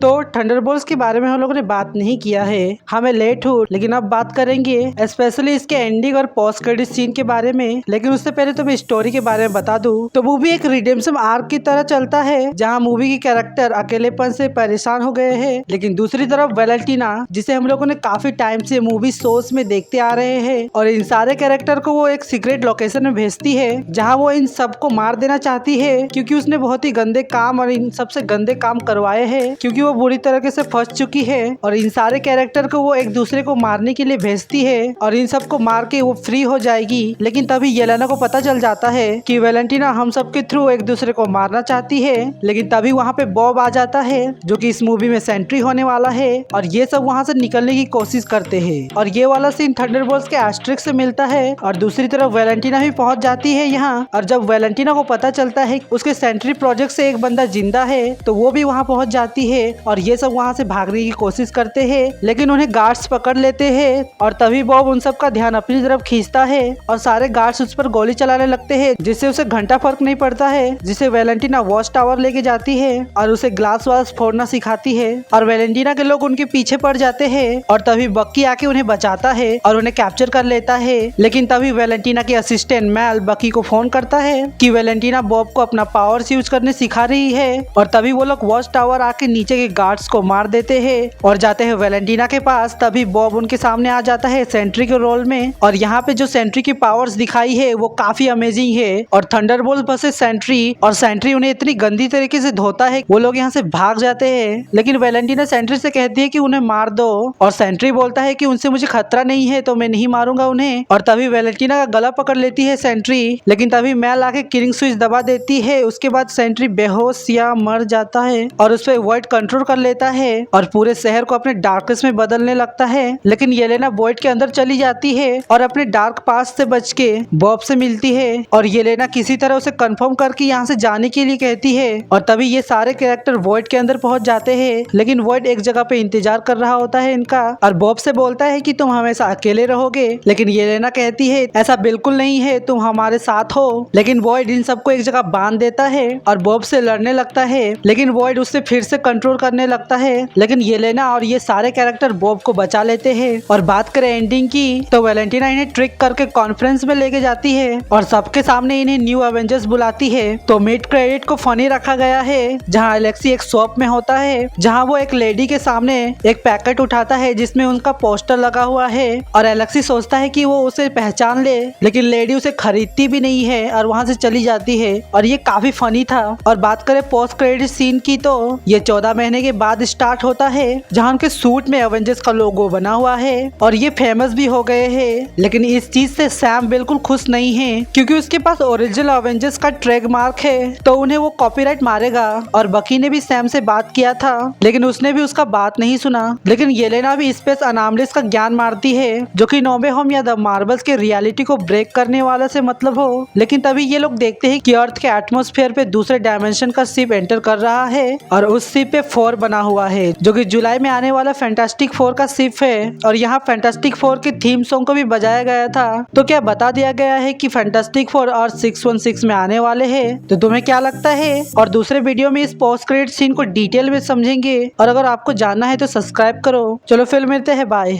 तो थंडरबोल्ट्स के बारे में हम लोगों ने बात नहीं किया है, हमें लेट हो, लेकिन अब बात करेंगे स्पेशली इसके एंडिंग और पोस्ट क्रेडिट सीन के बारे में। लेकिन उससे पहले तो मैं स्टोरी के बारे में बता दूं तो मूवी एक रिडेम्पशन आर्क की तरह चलता है, जहां मूवी की कैरेक्टर अकेलेपन से परेशान हो गए हैं, लेकिन दूसरी तरफ वैलेंटीना, जिसे हम लोगों ने काफी टाइम से मूवी शोज में देखते आ रहे हैं, और इन सारे कैरेक्टर को वो एक सीक्रेट लोकेशन में भेजती है, जहाँ वो इन सबको मार देना चाहती है, क्योंकि उसने बहुत ही गंदे काम और इन सबसे गंदे काम करवाए हैं, क्योंकि वो बुरी तरीके से फंस चुकी है। और इन सारे कैरेक्टर को वो एक दूसरे को मारने के लिए भेजती है, और इन सबको मार के वो फ्री हो जाएगी। लेकिन तभी येलेना को पता चल जाता है कि वैलेंटीना हम सबके थ्रू एक दूसरे को मारना चाहती है। लेकिन तभी वहाँ पे बॉब आ जाता है, जो कि इस मूवी में सेंट्री होने वाला है, और ये सब वहाँ से निकलने की कोशिश करते हैं। और ये वाला सीन थंडरबोल्ट्स के एस्ट्रिक से मिलता है। और दूसरी तरफ वैलेंटीना भी पहुंच जाती है यहाँ, और जब वैलेंटीना को पता चलता है उसके सेंट्री प्रोजेक्ट से एक बंदा जिंदा है, तो वो भी वहाँ पहुंच जाती है, और ये सब वहाँ से भागने की कोशिश करते हैं, लेकिन उन्हें गार्ड्स पकड़ लेते हैं। और तभी बॉब उन सब का ध्यान अपनी तरफ खींचता है, और सारे गार्ड्स उस पर गोली चलाने लगते हैं, जिससे उसे घंटा फर्क नहीं पड़ता है। जिसे वैलेंटीना वॉच टावर लेके जाती है और उसे ग्लास वास फोड़ना सिखाती है, और वैलेंटीना के लोग उनके पीछे पड़ जाते हैं। और तभी बक्की आके उन्हें बचाता है और उन्हें कैप्चर कर लेता है। लेकिन तभी वैलेंटीना के असिस्टेंट मैल बक्की को फोन करता है कि वैलेंटीना बॉब को अपना पावर्स यूज करने सिखा रही है, और तभी वो लोग वॉच टावर आके नीचे के गार्ड्स को मार देते हैं और जाते हैं वैलेंटीना के पास। तभी बॉब उनके सामने आ जाता है सेंट्री के रोल में, और यहाँ पे जो सेंट्री की पावर्स दिखाई है वो काफी अमेजिंग है। और थंडरबोल्ट वर्सेस सेंट्री, और सेंट्री उन्हें इतनी गंदी तरीके से धोता है, वो लोग यहाँ से भाग जाते हैं। लेकिन वैलेंटीना सेंट्री से कहती है कि उन्हें मार दो, और सेंट्री बोलता है कि उनसे मुझे खतरा नहीं है, तो मैं नहीं मारूंगा उन्हें। और तभी वैलेंटीना का गला पकड़ लेती है सेंट्री, लेकिन तभी मैल आके किलिंग स्विच दबा देती है। उसके बाद सेंट्री बेहोश या मर जाता है, और उस पर वॉइड कंट्रोल कर लेता है, और पूरे शहर को अपने डार्कनेस में बदलने लगता है। लेकिन येलेना वॉइड के अंदर चली जाती है और अपने डार्क पास्ट से बच के बॉब से मिलती है, और येलेना किसी तरह उसे कंफर्म करके यहाँ से जाने के लिए कहती है। और तभी ये सारे कैरेक्टर वॉइड के अंदर पहुंच जाते हैं, लेकिन वॉइड एक जगह पे इंतजार कर रहा होता है इनका, और बॉब से बोलता है कि तुम हमेशा अकेले रहोगे। लेकिन येलेना कहती है ऐसा बिल्कुल नहीं है, तुम हमारे साथ हो। लेकिन वॉइड इन सबको एक जगह बांध देता है और बॉब से लड़ने लगता है, लेकिन वॉइड उससे फिर से कंट्रोल करने लगता है। लेकिन येलेना और ये सारे कैरेक्टर बॉब को बचा लेते हैं। और बात करें एंडिंग की, तो वैलेंटीना इन्हें ट्रिक करके कॉन्फ्रेंस में लेके जाती है, और सबके सामने इन्हें न्यू एवेंजर्स बुलाती है। तो मिड क्रेडिट को फनी रखा गया है, जहाँ एलेक्सी एक शॉप में होता है, जहाँ वो एक लेडी के सामने एक पैकेट उठाता है जिसमें उनका पोस्टर लगा हुआ है, और एलेक्सी सोचता है कि वो उसे पहचान ले, लेकिन लेडी उसे खरीदती भी नहीं है और वहाँ से चली जाती है। और ये काफी फनी था। और बात करें पोस्ट क्रेडिट सीन की, तो ये 14 महीने के बाद स्टार्ट होता है, जहाँ उनके सूट में एवेंजर्स का लोगो बना हुआ है, और ये फेमस भी हो गए हैं। लेकिन इस चीज से सैम बिल्कुल खुश नहीं है, क्योंकि उसके पास ओरिजिनल एवेंजर्स का ट्रेडमार्क है, तो उन्हें वो कॉपीराइट मारेगा। और बकी ने भी सैम से बात किया था, लेकिन उसने भी उसका बात नहीं सुना। लेकिन येलेना भी स्पेस अनामलिस का ज्ञान मारती है, जो कि नो वे होम या द मार्वल्स के रियलिटी को ब्रेक करने वाला से मतलब हो। लेकिन तभी ये लोग देखते हैं कि अर्थ के एटमॉस्फेयर पे दूसरे डायमेंशन का शिप एंटर कर रहा है, और उस शिप पे 4 बना हुआ है, जो कि जुलाई में आने वाला फैंटास्टिक 4 का शिप है। और यहाँ फैंटास्टिक 4 के थीम सॉन्ग को भी बजाया गया था। तो क्या बता दिया गया है कि फैंटास्टिक 4 और 616 में आने वाले हैं। तो तुम्हें क्या लगता है? और दूसरे वीडियो में इस पोस्ट क्रेडिट सीन को डिटेल में समझेंगे, और अगर आपको जानना है तो सब्सक्राइब करो। चलो फिर मिलते हैं, बाय।